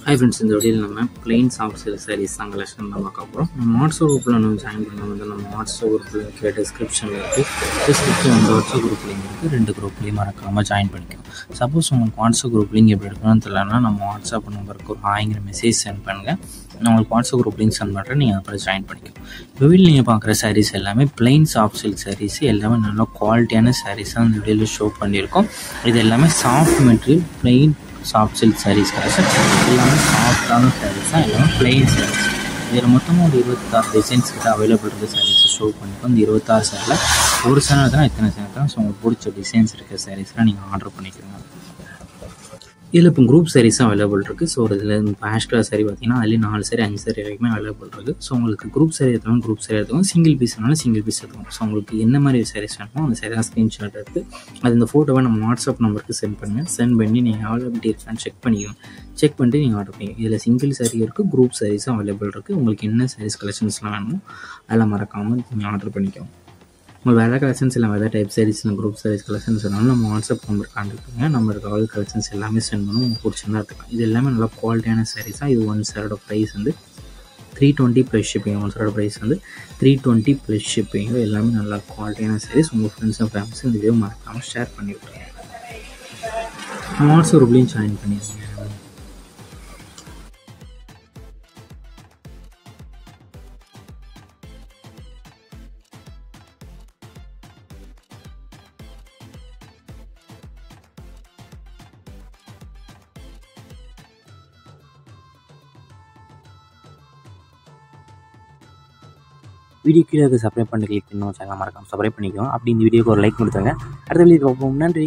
Hi friends, இந்த வீடியோவில் நம்ம பிளெயின் சாஃப்ட் சில்க் சாரீஸ் தான் கலெக்ஷன் தான் பார்க்க போகிறோம். நம்ம வாட்ஸ்அப் குரூப்பில் நம்ம ஜாயின் பண்ண வந்து நம்ம வாட்ஸ்அப் குரூப்பில் இருக்கிற டிஸ்கிரிப்ஷனில் இருக்குது. டிஸ்கிரிப்ஷன் அந்த வாட்ஸ்அப் குரூப் லிங்க் இருக்குது. 2 குரூப்லேயும் மறக்காமல் ஜாயின் பண்ணிக்கணும். சப்போஸ் உங்களுக்கு வாட்ஸ்அப் குரூப் லிங்க் எப்படி எடுக்கணும்னு தெரியலன்னா நம்ம வாட்ஸ்அப் நம்பருக்கு ஒரு ஹாய்ங்கிற மெசேஜ் சென்ட் பண்ணுங்கள். நான் உங்களுக்கு வாட்ஸ்அப் குரூப் லிங்க் சென்ட் பண்ணுறேன், நீங்கள் அப்புறம் ஜாயின் பண்ணிக்கணும். இப்போ வீட்டில் நீங்கள் பார்க்குற சாரீஸ் எல்லாமே பிளெயின் சாஃப்ட் சில்க் சாரீஸ், எல்லாமே நல்ல குவாலிட்டியான சாரீஸாக அந்த வீடியோவில் ஷோ பண்ணியிருக்கோம். இது எல்லாமே soft material plain soft silk sarees collection. எல்லாமே சாஃப்டான சாரீஸ் தான், எல்லாமே பிளெயின் சாரீஸ். இதில் மொத்தமாக ஒரு 26 டிசைன்ஸ் கிட்ட அவைலபிள் இருக்க சாரீஸை ஷோ பண்ணியிருக்கோம். இந்த 26 சேரில் ஒரு சேனல் தான் எத்தனை சேனல் தான். ஸோ உங்களுக்கு பிடிச்ச டிசைன்ஸ் இருக்க சாரீஸ்லாம் நீங்கள் ஆர்டர் பண்ணிக்கிறீங்க. இதில் இப்போ குரூப் சாரீஸும் அவைலபிள் இருக்குது. ஸோ இதில் இப்போ ஆஷ் கலர் சாரி பார்த்தீங்கன்னா அதுலேயும் 4 சாரி 5 சாரி வரைக்குமே அவைலபிள் இருக்குது. ஸோ உங்களுக்கு குரூப் சாரி எடுத்துக்கணும், குரூப் சாரி எடுத்துக்கணும், சிங்கிள் பீஸ்னாலும் சிங்கிள் பீஸ் எடுத்துக்கணும். ஸோ உங்களுக்கு என்ன மாதிரி சாரீஸ் வேணுமோ அந்த சாரி தான் ஸ்க்ரீன்ஷாட் எடுத்து அது இந்த ஃபோட்டோவை நம்ம வாட்ஸ்அப் நம்பருக்கு சென்ட் பண்ணுங்கள். சென்ட் பண்ணி நீங்கள் அவைலபிலிட்டி இருக்கான்னு செக் பண்ணிக்கணும். செக் பண்ணிட்டு நீங்கள் ஆர்டர் பண்ணிக்கணும். இதில் சிங்கிள் சாரி இருக்குது, குரூப் சாரீஸும் அவைலபிள் இருக்குது. உங்களுக்கு என்ன சாரீஸ் கலெக்ஷன்ஸ்லாம் வேணுமோ அதெல்லாம் மறக்காமல் நீங்கள் ஆர்டர் பண்ணிக்கணும். உங்களுக்கு வேறு கலெக்ஷன்ஸ் இல்லை, வேறு type sarees group sarees collections வேணாலும் நம்ம வாட்ஸ்அப் நம்பர் கான்டெக்ட் பண்ணுங்கள். நம்பருக்கு ஆல் கலெக்ஷன்ஸ் எல்லாமே சென்ட் பண்ணணும். உங்களுக்கு பிடிச்சிருந்தா எடுத்துக்கலாம். இது எல்லாமே நல்லா குவாலிட்டியான சாரீஸ் தான். இது 1 சாரோட ப்ரைஸ் வந்து 320 ப்ளஸ் ஷிப்பிங். 1 சாரோட ப்ரைஸ் வந்து 320 ப்ளஸ் ஷிப்பிங். எல்லாமே நல்லா குவாலிட்டியான சாரீஸ். உங்கள் ஃப்ரெண்ட்ஸ் அண்ட் ஃபேமிலிஸ் இந்த வீடியோ மறக்காமல் ஷேர் பண்ணிவிட்ருங்க. வாட்ஸ்அப் குரூப்லேயும் ஜாயின் பண்ணிடுங்க. வீடியோ கீழே சப்ஸ்கிரைப் பண்ணி கிளிக் பண்ணணும். சேனல் மறக்காமல் சப்ஸ்கிரைப் பண்ணிக்கோங்க. அப்படி இந்த வீடியோக்கு ஒரு லைக் கொடுத்துருங்க. அடுத்த வீடியோ பார்ப்போம். நன்றி.